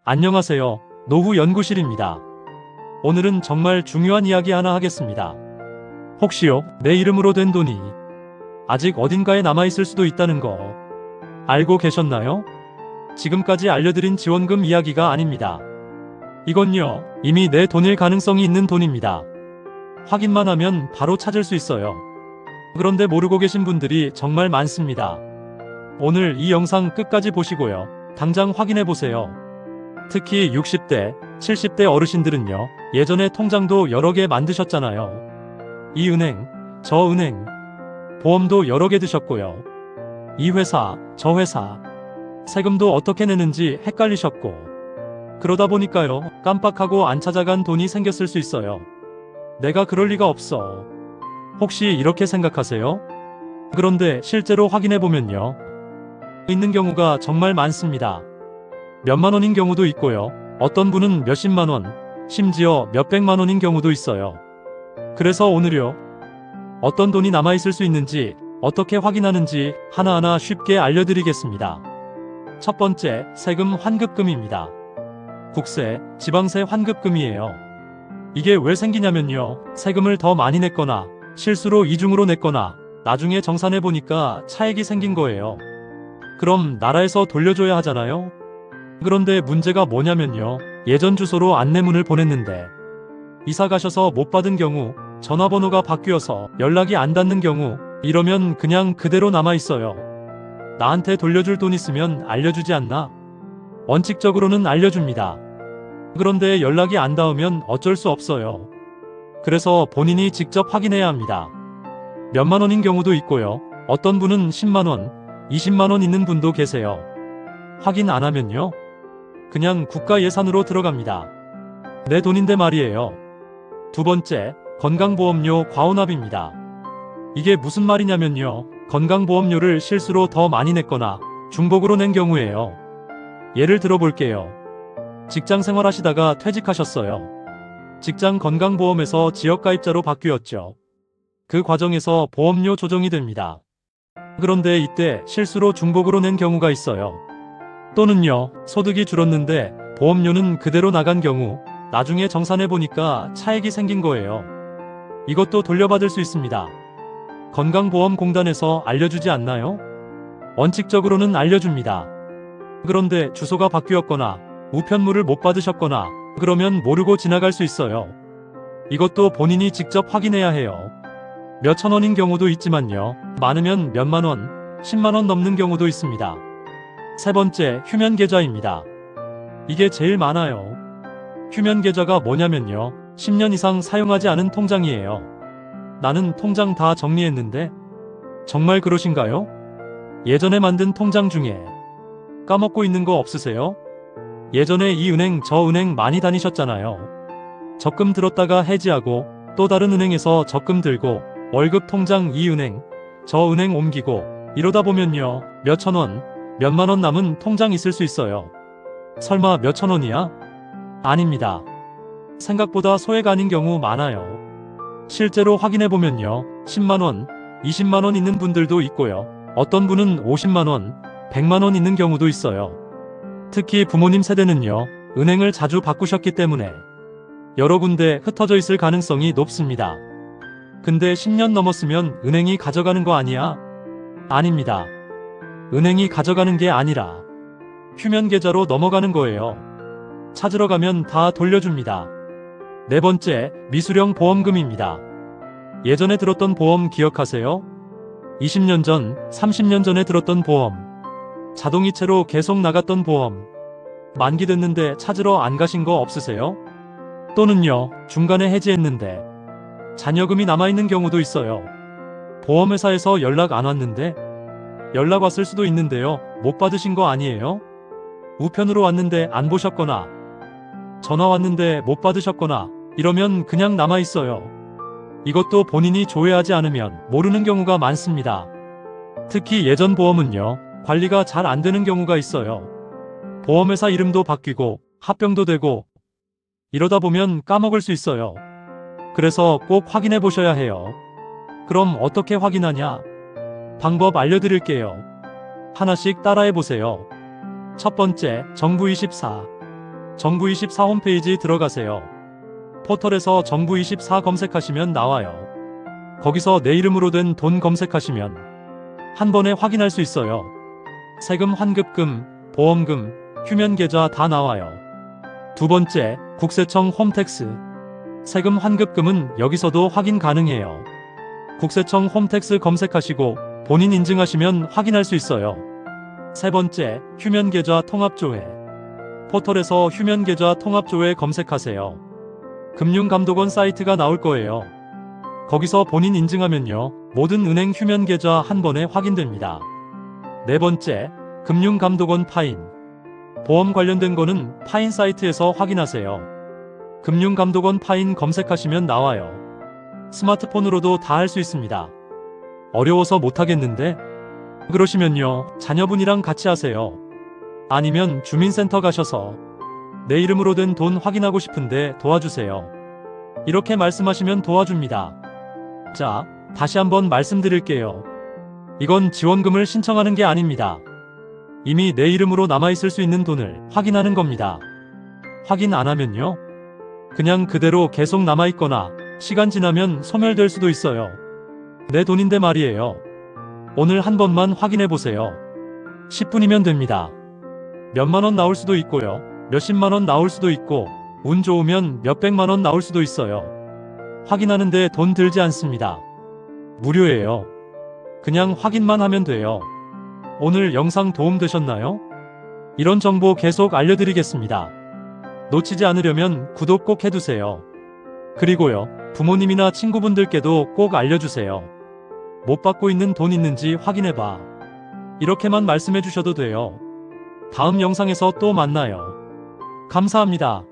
안녕하세요. 노후 연구실입니다. 오늘은 정말 중요한 이야기 하나 하겠습니다. 혹시요, 내 이름으로 된 돈이 아직 어딘가에 남아있을 수도 있다는 거 알고 계셨나요? 지금까지 알려드린 지원금 이야기가 아닙니다. 이건요, 이미 내 돈일 가능성이 있는 돈입니다. 확인만 하면 바로 찾을 수 있어요. 그런데 모르고 계신 분들이 정말 많습니다. 오늘 이 영상 끝까지 보시고요. 당장 확인해 보세요. 특히 60대, 70대 어르신들은요, 예전에 통장도 여러 개 만드셨잖아요. 이 은행, 저 은행, 보험도 여러 개 드셨고요. 이 회사, 저 회사, 세금도 어떻게 내는지 헷갈리셨고, 그러다 보니까요, 깜빡하고 안 찾아간 돈이 생겼을 수 있어요. 내가 그럴 리가 없어. 혹시 이렇게 생각하세요? 그런데 실제로 확인해보면요, 있는 경우가 정말 많습니다. 몇만 원인 경우도 있고요. 어떤 분은 몇십만 원, 심지어 몇백만 원인 경우도 있어요. 그래서 오늘요, 어떤 돈이 남아있을 수 있는지, 어떻게 확인하는지 하나하나 쉽게 알려드리겠습니다. 첫 번째, 세금 환급금입니다. 국세, 지방세 환급금이에요. 이게 왜 생기냐면요, 세금을 더 많이 냈거나 실수로 이중으로 냈거나 나중에 정산해보니까 차액이 생긴 거예요. 그럼 나라에서 돌려줘야 하잖아요. 그런데 문제가 뭐냐면요, 예전 주소로 안내문을 보냈는데 이사 가셔서 못 받은 경우, 전화번호가 바뀌어서 연락이 안 닿는 경우, 이러면 그냥 그대로 남아있어요. 나한테 돌려줄 돈 있으면 알려주지 않나? 원칙적으로는 알려줍니다. 그런데 연락이 안 닿으면 어쩔 수 없어요. 그래서 본인이 직접 확인해야 합니다. 몇만 원인 경우도 있고요. 어떤 분은 10만 원, 20만 원 있는 분도 계세요. 확인 안 하면요, 그냥 국가 예산으로 들어갑니다. 내 돈인데 말이에요. 두 번째, 건강보험료 과혼합입니다. 이게 무슨 말이냐면요, 건강보험료를 실수로 더 많이 냈거나 중복으로 낸 경우예요. 예를 들어 볼게요. 직장 생활하시다가 퇴직하셨어요. 직장 건강보험에서 지역가입자로 바뀌었죠. 그 과정에서 보험료 조정이 됩니다. 그런데 이때 실수로 중복으로 낸 경우가 있어요. 또는요, 소득이 줄었는데 보험료는 그대로 나간 경우, 나중에 정산해보니까 차액이 생긴 거예요. 이것도 돌려받을 수 있습니다. 건강보험공단에서 알려주지 않나요? 원칙적으로는 알려줍니다. 그런데 주소가 바뀌었거나 우편물을 못 받으셨거나 그러면 모르고 지나갈 수 있어요. 이것도 본인이 직접 확인해야 해요. 몇천 원인 경우도 있지만요, 많으면 몇만 원, 10만 원 넘는 경우도 있습니다. 세 번째, 휴면계좌입니다. 이게 제일 많아요. 휴면계좌가 뭐냐면요, 10년 이상 사용하지 않은 통장이에요. 나는 통장 다 정리했는데 정말 그러신가요? 예전에 만든 통장 중에 까먹고 있는 거 없으세요? 예전에 이 은행 저 은행 많이 다니셨잖아요. 적금 들었다가 해지하고 또 다른 은행에서 적금 들고 월급 통장 이 은행 저 은행 옮기고 이러다 보면요, 몇천 원, 몇만 원 남은 통장 있을 수 있어요. 설마 몇천 원이야? 아닙니다. 생각보다 소액 아닌 경우 많아요. 실제로 확인해보면요, 10만 원, 20만 원 있는 분들도 있고요. 어떤 분은 50만 원, 100만 원 있는 경우도 있어요. 특히 부모님 세대는요, 은행을 자주 바꾸셨기 때문에 여러 군데 흩어져 있을 가능성이 높습니다. 근데 10년 넘었으면 은행이 가져가는 거 아니야? 아닙니다. 은행이 가져가는 게 아니라 휴면계좌로 넘어가는 거예요. 찾으러 가면 다 돌려줍니다. 네 번째, 미수령 보험금입니다. 예전에 들었던 보험 기억하세요? 20년 전, 30년 전에 들었던 보험. 자동이체로 계속 나갔던 보험. 만기 됐는데 찾으러 안 가신 거 없으세요? 또는요, 중간에 해지했는데 잔여금이 남아있는 경우도 있어요. 보험회사에서 연락 안 왔는데 연락 왔을 수도 있는데요, 못 받으신 거 아니에요? 우편으로 왔는데 안 보셨거나 전화 왔는데 못 받으셨거나 이러면 그냥 남아있어요. 이것도 본인이 조회하지 않으면 모르는 경우가 많습니다. 특히 예전 보험은요, 관리가 잘 안 되는 경우가 있어요. 보험회사 이름도 바뀌고 합병도 되고 이러다 보면 까먹을 수 있어요. 그래서 꼭 확인해 보셔야 해요. 그럼 어떻게 확인하냐? 방법 알려드릴게요. 하나씩 따라해 보세요. 첫 번째, 정부24. 정부24 홈페이지 들어가세요. 포털에서 정부24 검색하시면 나와요. 거기서 내 이름으로 된 돈 검색하시면 한 번에 확인할 수 있어요. 세금, 환급금, 보험금, 휴면계좌 다 나와요. 두 번째, 국세청 홈택스. 세금, 환급금은 여기서도 확인 가능해요. 국세청 홈택스 검색하시고 본인 인증하시면 확인할 수 있어요. 세 번째, 휴면계좌 통합조회. 포털에서 휴면계좌 통합조회 검색하세요. 금융감독원 사이트가 나올 거예요. 거기서 본인 인증하면요, 모든 은행 휴면계좌 한 번에 확인됩니다. 네 번째, 금융감독원 파인. 보험 관련된 거는 파인 사이트에서 확인하세요. 금융감독원 파인 검색하시면 나와요. 스마트폰으로도 다 할 수 있습니다. 어려워서 못하겠는데? 그러시면요, 자녀분이랑 같이 하세요. 아니면 주민센터 가셔서 내 이름으로 된 돈 확인하고 싶은데 도와주세요. 이렇게 말씀하시면 도와줍니다. 자, 다시 한번 말씀드릴게요. 이건 지원금을 신청하는 게 아닙니다. 이미 내 이름으로 남아있을 수 있는 돈을 확인하는 겁니다. 확인 안 하면요, 그냥 그대로 계속 남아있거나 시간 지나면 소멸될 수도 있어요. 내 돈인데 말이에요. 오늘 한 번만 확인해 보세요. 10분이면 됩니다. 몇만 원 나올 수도 있고요, 몇십만 원 나올 수도 있고, 운 좋으면 몇백만 원 나올 수도 있어요. 확인하는데 돈 들지 않습니다. 무료예요. 그냥 확인만 하면 돼요. 오늘 영상 도움 되셨나요? 이런 정보 계속 알려드리겠습니다. 놓치지 않으려면 구독 꼭 해두세요. 그리고요, 부모님이나 친구분들께도 꼭 알려주세요. 못 받고 있는 돈 있는지 확인해봐. 이렇게만 말씀해 주셔도 돼요. 다음 영상에서 또 만나요. 감사합니다.